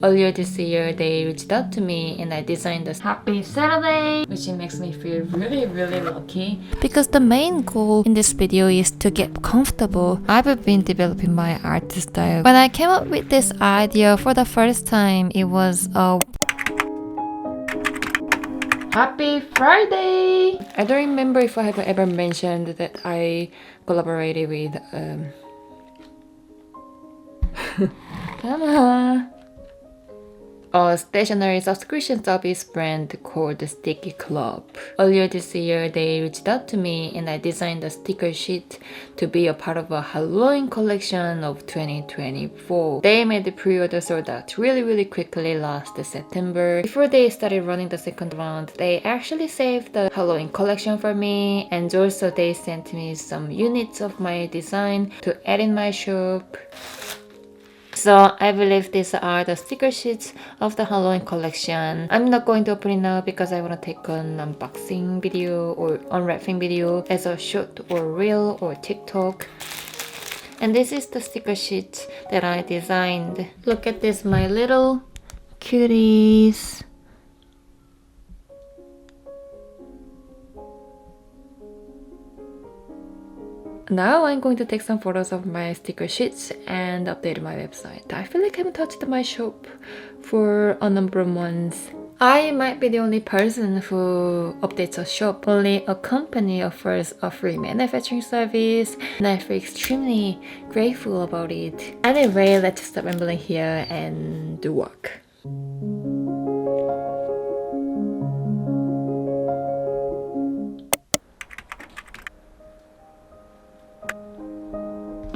Earlier this year, they reached out to me and I designed a Happy Saturday, which makes me feel really lucky. Because the main goal in this video is to get comfortable. I've been developing my art style. When I came up with this idea for the first time, it was a Happy Friday! I don't remember if I have ever mentioned that I collaborated with come on. A stationery subscription service brand called Sticky Club. Earlier this year, they reached out to me and I designed a sticker sheet to be a part of a Halloween collection of 2024. They made the pre-order sold out really quickly last September. Before they started running the second round, they actually saved the Halloween collection for me, and also they sent me some units of my design to add in my shop. So I believe these are the sticker sheets of the Halloween collection. I'm not going to open it now because I want to take an unboxing video or unwrapping video as a short or reel or TikTok. And this is the sticker sheet that I designed. Look at this, my little cuties. Now I'm going to take some photos of my sticker sheets and update my website. I feel like I haven't touched my shop for a number of months. I might be the only person who updates a shop. Only a company offers a free manufacturing service, and I feel extremely grateful about it. Anyway, let's stop rambling here and do work.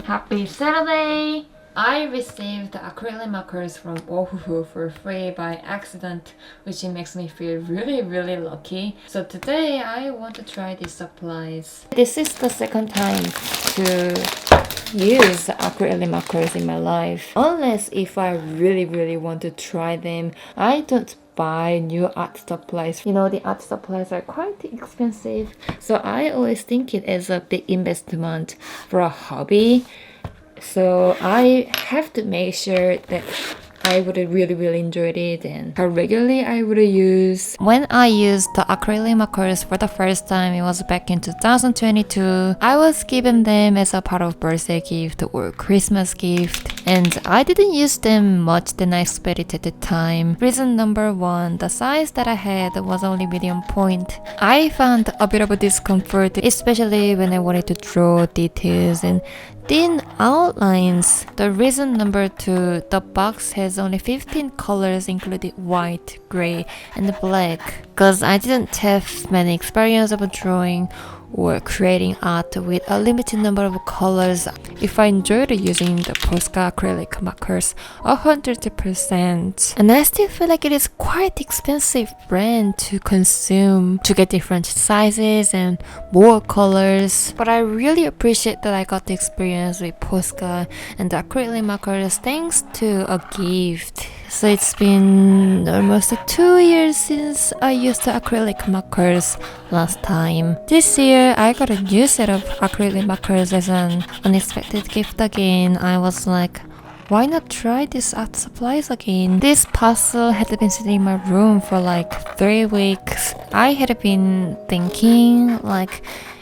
Happy Saturday! I received acrylic markers from Ohuhu for free by accident, which makes me feel really lucky. So today I want to try these supplies. This is the second time to use acrylic markers in my life. Unless if I really want to try them, I don't buy new art supplies. You know, the art supplies are quite expensive, so I always think it as a big investment for a hobby. So I have to make sure that I would really enjoy it and how regularly I would use. When I used the acrylic markers for the first time, it was back in 2022. I was given them as a part of birthday gift or Christmas gift, and I didn't use them much than I expected at the time. Reason number one, the size that I had was only medium point. I found a bit of a discomfort, especially when I wanted to draw details and thin outlines. The reason number two, the box has only 15 colors including white, gray, and black. Cause I didn't have many experience of drawing or creating art with a limited number of colors. If I enjoyed using the Posca acrylic markers 100%. And I still feel like it is quite expensive brand to consume to get different sizes and more colors. But I really appreciate that I got the experience with Posca and the acrylic markers thanks to a gift. So it's been almost 2 years since I used the acrylic markers last time. This year I got a new set of acrylic markers as an unexpected gift again. I was like, why not try these art supplies again? This puzzle had been sitting in my room for like 3 weeks. I had been thinking like,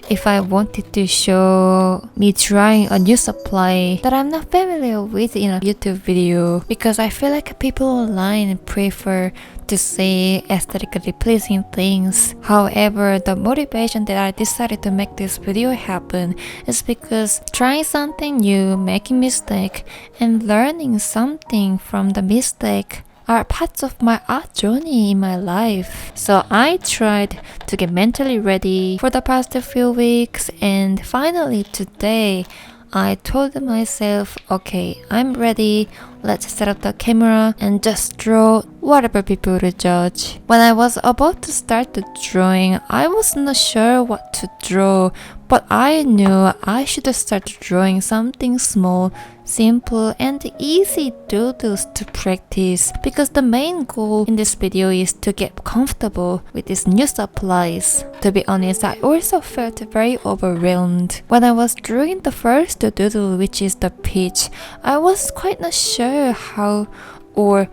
if I wanted to show me trying a new supply that I'm not familiar with in a YouTube video, because I feel like people online prefer to see aesthetically pleasing things. However, the motivation that I decided to make this video happen is because trying something new, making mistake, and learning something from the mistake are parts of my art journey in my life. So I tried to get mentally ready for the past few weeks, and finally today I told myself, okay, I'm ready, let's set up the camera and just draw whatever people would judge. When I was about to start the drawing, I was not sure what to draw, but I knew I should start drawing something small, simple, and easy doodles to practice, because the main goal in this video is to get comfortable with these new supplies. To be honest, I also felt very overwhelmed. When I was drawing the first doodle, which is the peach, I was quite not sure how or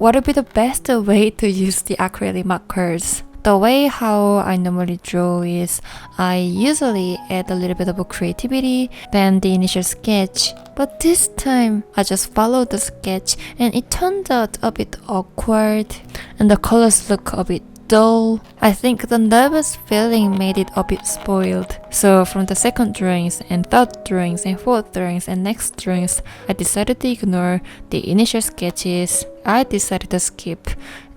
what would be the best way to use the acrylic markers? The way how I normally draw is I usually add a little bit of creativity than the initial sketch. But this time I just followed the sketch and it turned out a bit awkward and the colors look a bit dull. I think the nervous feeling made it a bit spoiled. So from the second drawings and third drawings and fourth drawings and next drawings, I decided to ignore the initial sketches. I decided to skip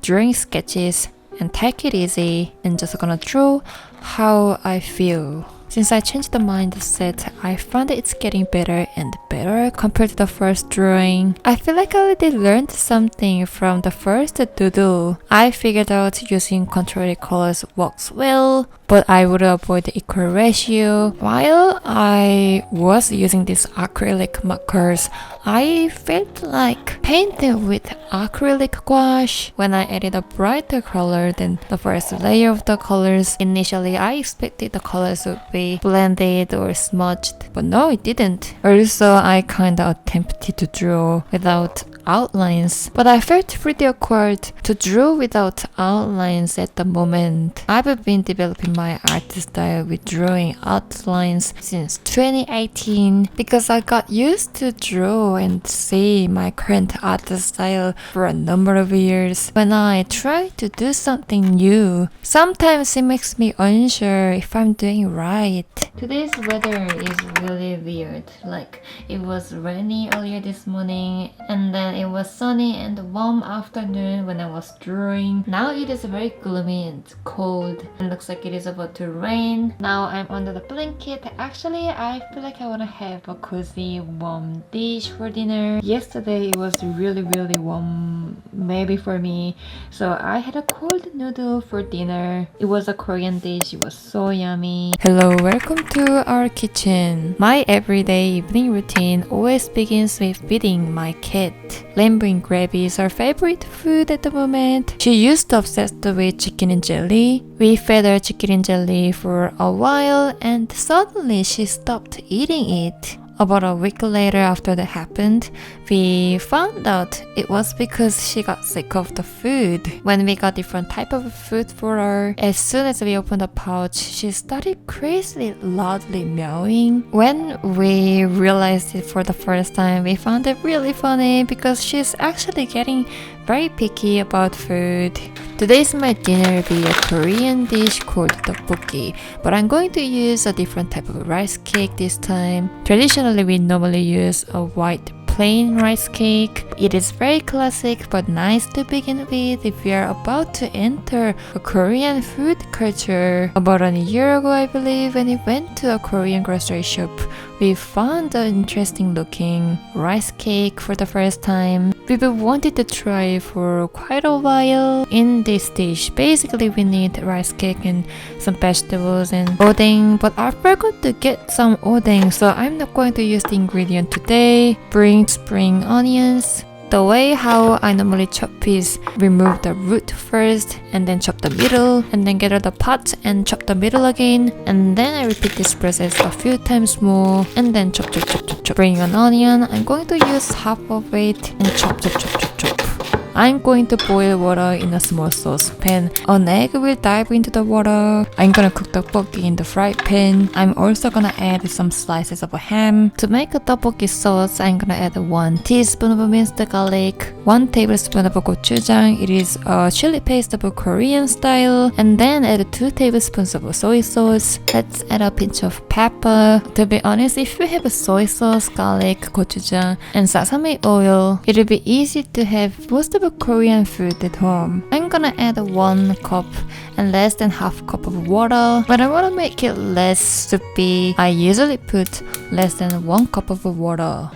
drawing sketches and take it easy and just gonna draw how I feel. Since I changed the mindset, I found that it's getting better and better compared to the first drawing. I feel like I already learned something from the first doodle. I figured out using controlled colors works well, but I would avoid the equal ratio. While I was using these acrylic markers, I felt like painting with acrylic gouache. When I added a brighter color than the first layer of the colors, initially I expected the colors would be blended or smudged, but no, it didn't. Also, I kinda attempted to draw without outlines, but I felt pretty awkward to draw without outlines at the moment. I've been developing my art style with drawing outlines since 2018 because I got used to draw and see my current art style for a number of years. When I try to do something new, sometimes it makes me unsure if I'm doing right. Today's weather is really weird. Like, it was rainy earlier this morning and then it was sunny and warm afternoon when I was drawing. Now it is very gloomy and cold and looks like it is about to rain. Now I'm under the blanket. Actually, I feel like I want to have a cozy warm dish for dinner. Yesterday it was really warm, maybe for me, so I had a cold noodle for dinner. It was a Korean dish. It was so yummy. Hello, welcome to our kitchen. My everyday evening routine always begins with feeding my cat. Rainbow gravy is our favorite food at the moment. She used to obsess with chicken and jelly. We fed her chicken and jelly for a while and suddenly she stopped eating it. About a week later after that happened, we found out it was because she got sick of the food. When we got different type of food for her, as soon as we opened the pouch, she started crazily loudly meowing. When we realized it for the first time, we found it really funny because she's actually getting very picky about food. Today's my dinner will be a Korean dish called tteokbokki, but I'm going to use a different type of rice cake this time. Traditionally, we normally use a white plain rice cake. It is very classic but nice to begin with if we are about to enter a Korean food culture. About a year ago, I believe, when we went to a Korean grocery shop, we found an interesting looking rice cake for the first time. We've wanted to try for quite a while. In this dish, basically we need rice cake and some vegetables and odeng, but I forgot to get some odeng, so I'm not going to use the ingredient today. Bring spring onions. The way how I normally chop is remove the root first and then chop the middle and then gather the pot and chop the middle again, and then I repeat this process a few times more and then chop. Bring an onion. I'm going to use half of it and chop. I'm going to boil water in a small saucepan. An egg will dive into the water. I'm gonna cook the tteokbokki in the fry pan. I'm also gonna add some slices of ham. To make a tteokbokki sauce, I'm gonna add 1 teaspoon of minced garlic, 1 tablespoon of gochujang. It is a chili paste of Korean style. And then add 2 tablespoons of soy sauce. Let's add a pinch of pepper. To be honest, if you have soy sauce, garlic, gochujang, and sesame oil, it'll be easy to have most of Korean food at home. I'm gonna add 1 cup and less than half cup of water. When I wanna make it less soupy, I usually put less than 1 cup of water.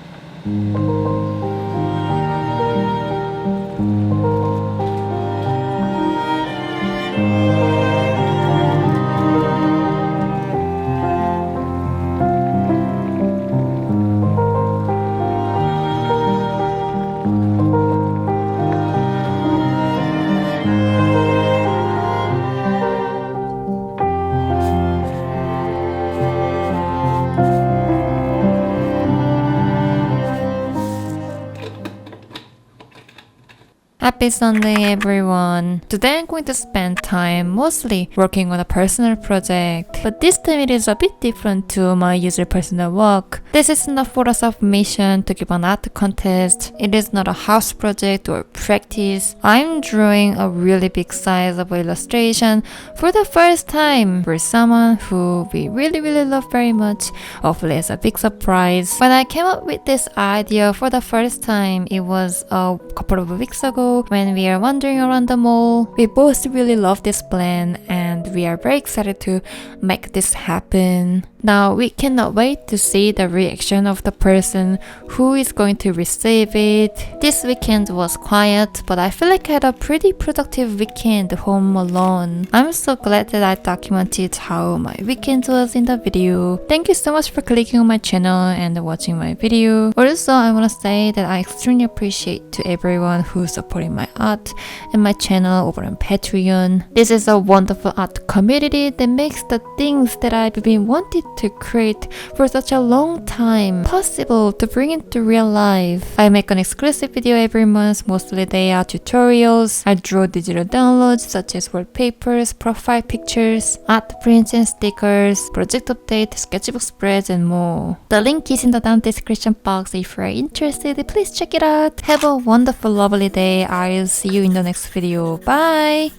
Happy Sunday, everyone. Today I'm going to spend time mostly working on a personal project, but this time it is a bit different to my usual personal work. This is not for a submission to give an art contest. It is not a house project or practice. I'm drawing a really big size of illustration for the first time for someone who we really love very much. Hopefully it's a big surprise. When I came up with this idea for the first time, it was a couple of weeks ago when we are wandering around the mall. We both really love this plan and we are very excited to make this happen. Now we cannot wait to see the reaction of the person who is going to receive it. This weekend was quiet, but I feel like I had a pretty productive weekend home alone. I'm so glad that I documented how my weekend was in the video. Thank you so much for clicking on my channel and watching my video. Also, I want to say that I extremely appreciate to everyone who's supporting my art and my channel over on Patreon. This is a wonderful art community that makes the things that I've been wanting to create for such a long time possible to bring into real life. I make an exclusive video every month. Mostly they are tutorials. I draw digital downloads such as wallpapers, profile pictures, art prints and stickers, project update, sketchbook spreads and more. The link is in the down description box. If you're interested, please check it out. Have a wonderful lovely day. I'll see you in the next video. Bye!